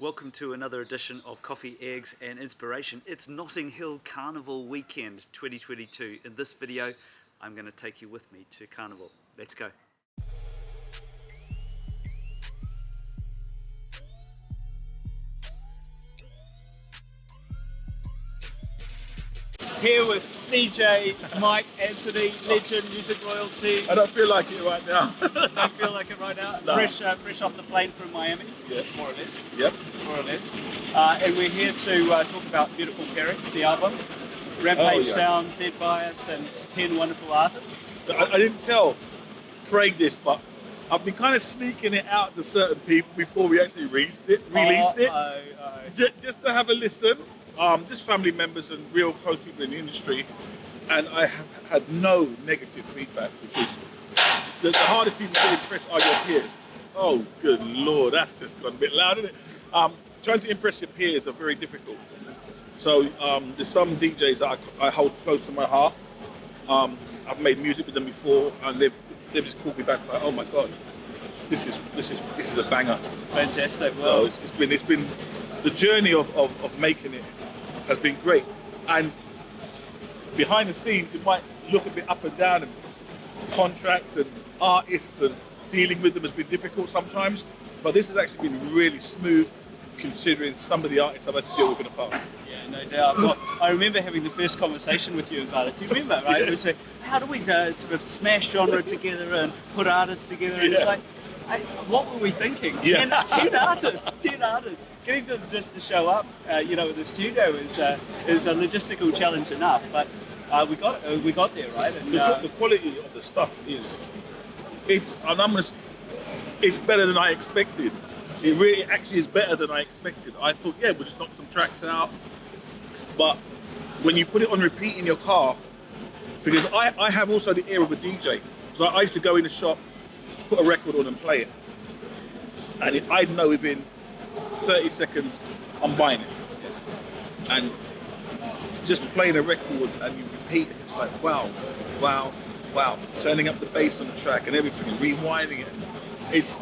Welcome to another edition of Coffee, Eggs and Inspiration. It's Notting Hill Carnival Weekend 2022. In this video, I'm going to take you with me to Carnival. Let's go. Here with DJ Mike Anthony, legend, music royalty. I don't feel like it right now. Don't feel like it right now? No. Fresh off the plane from Miami, Yeah. more or less. Yep. More or less. And we're here to talk about beautiful Pairings, the album. Rampage Sound, Z Bias, and 10 wonderful artists. I didn't tell Craig this, but I've been kind of sneaking it out to certain people before we actually released it. Just to have a listen. Just family members and real close people in the industry, and I have had no negative feedback, which is the hardest people to impress are your peers. Oh, good Lord, that's just gone a bit loud, isn't it? Trying to impress your peers are very difficult. So there's some DJs that I hold close to my heart. I've made music with them before, and they've just called me back like, oh my God, this is a banger. Fantastic. So it's been the journey of making it has been great, and behind the scenes it might look a bit up and down, and contracts and artists and dealing with them has been difficult sometimes, but this has actually been really smooth considering some of the artists I've had to deal with in the past. Yeah, no doubt. Well, I remember having the first conversation with you about it. Do you remember, right? Yeah. It was like, how do we sort of smash genre together and put artists together? And it's like, what were we thinking? 10 artists. Getting them just to show up, in the studio is a logistical challenge enough. But we got there, right? And the quality of the stuff it's better than I expected. It really actually is better than I expected. I thought, we'll just knock some tracks out. But when you put it on repeat in your car, because I have also the ear of a DJ. So I used to go in the shop, put a record on and play it. And I'd know within 30 seconds, I'm buying it. And just playing a record and you repeat it, it's like, wow. Turning up the bass on the track and everything and rewinding it. It's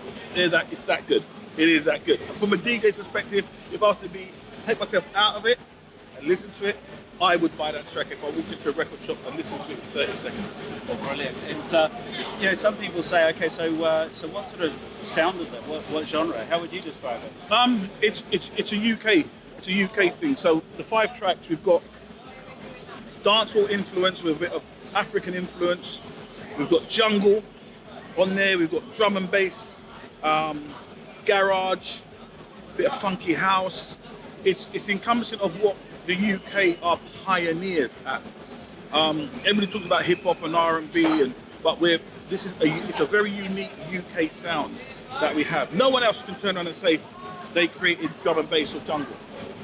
that good. It is that good. From a DJ's perspective, if I was to take myself out of it and listen to it, I would buy that track if I walked into a record shop and listened to it for 30 seconds. Oh, brilliant. And some people say, okay, so what sort of sound is it? What genre? How would you describe it? It's a UK thing. So the 5 tracks, we've got dancehall influence with a bit of African influence. We've got jungle on there. We've got drum and bass, garage, bit of funky house. It's encompassing of what the UK are pioneers at. Everybody talks about hip hop and R&B, but it's a very unique UK sound that we have. No one else can turn around and say they created drum and bass or jungle.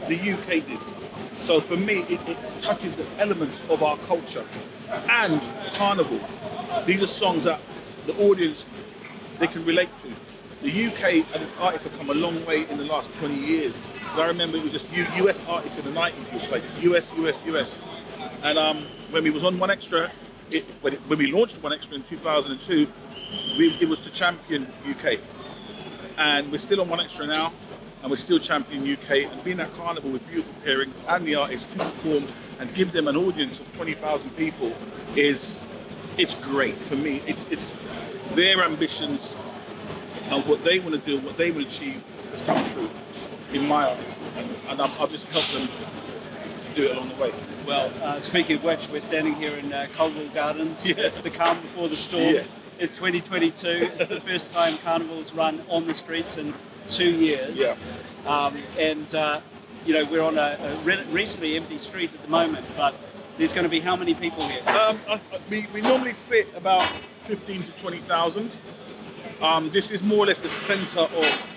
The UK did. So for me, it touches the elements of our culture and carnival. These are songs that the audience they can relate to. The UK and its artists have come a long way in the last 20 years. I remember it was just US artists in the 90s who played US. And when we was on 1Xtra, when we launched 1Xtra in 2002, it was to champion UK. And we're still on 1Xtra now, and we're still champion UK. And being at Carnival with beautiful pairings and the artists to perform and give them an audience of 20,000 people it's great for me. It's their ambitions and what they want to do, what they want to achieve has come true in my eyes, and I've just helped them to do it along the way. Well, speaking of which, we're standing here in Colville Gardens. Yeah. It's the calm before the storm. Yes. It's 2022. It's the first time Carnival's run on the streets in 2 years. Yeah. We're on a reasonably empty street at the moment, but there's going to be how many people here? We normally fit about 15 to 20,000. This is more or less the centre of.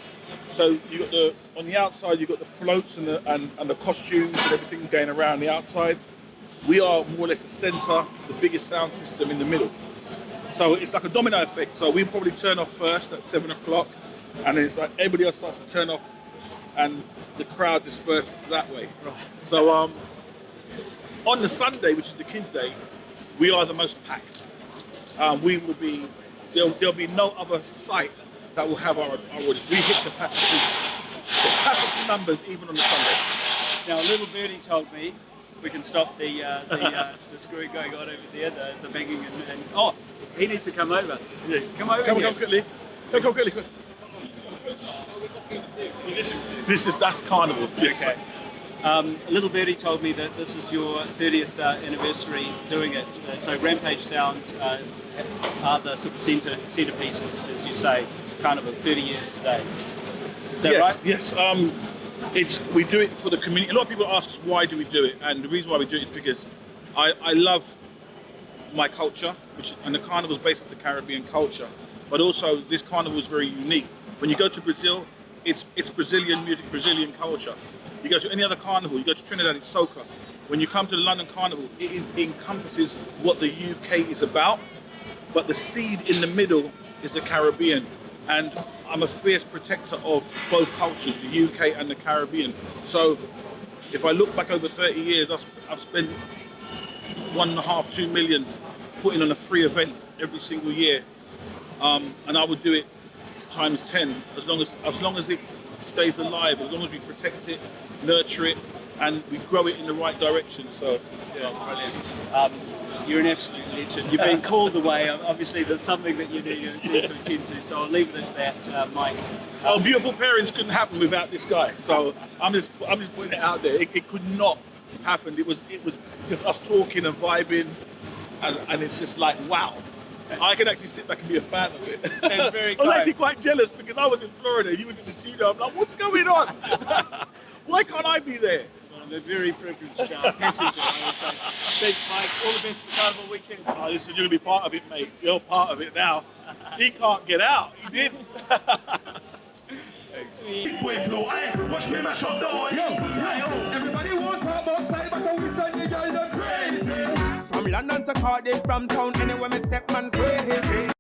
So you got on the outside you got the floats and the costumes and everything going around the outside. We are more or less the centre, the biggest sound system in the middle. So it's like a domino effect. So we probably turn off first at 7 o'clock, and then it's like everybody else starts to turn off, and the crowd disperses that way. Right. So on the Sunday, which is the kids' day, we are the most packed. There'll be no other site that will have our audience. We hit capacity numbers even on the Sunday. Now, a little birdie told me we can stop the screwing going on over there, the banging and oh, he needs to come over. Yeah. Come over. Come quickly. Come quickly. That's Carnival. Okay. A little birdie told me that this is your 30th anniversary doing it. So Rampage Sound are the sort of centerpieces, as you say, kind of 30 years today. Is that right? Yes. We do it for the community. A lot of people ask us why do we do it, and the reason why we do it is because I love my culture, and the carnival is based on the Caribbean culture, but also this carnival is very unique. When you go to Brazil, it's Brazilian music, Brazilian culture. You go to any other carnival, you go to Trinidad, it's soca. When you come to the London Carnival, it encompasses what the UK is about, but the seed in the middle is the Caribbean. And I'm a fierce protector of both cultures, the UK and the Caribbean. So if I look back over 30 years, I've spent 1.5, 2 million putting on a free event every single year. And I would do it times 10, as long as it stays alive, as long as we protect it, nurture it, and we grow it in the right direction. So, yeah, brilliant. You're an absolute legend. You've been called away. Obviously, there's something that you need to attend to. So I'll leave it at that, Mike. Beautiful Pairings couldn't happen without this guy. So I'm just putting it out there. It could not have happened. It was just us talking and vibing, and it's just like wow. I can actually sit back and be a fan of it. That's very I was actually quite jealous because I was in Florida, he was in the studio. I'm like, what's going on? Why can't I be there? Well, I'm a very privileged passenger, I would say. Thanks, Mike. All the best for Carnival weekend. Oh, listen, you're going to be part of it, mate. You're part of it now. He can't get out. He's in. Thanks. Watch me mash up the oil. Everybody wants to talk about side, but we send the girls are crazy. From London to Cardiff, Brampton, anywhere me step man's way.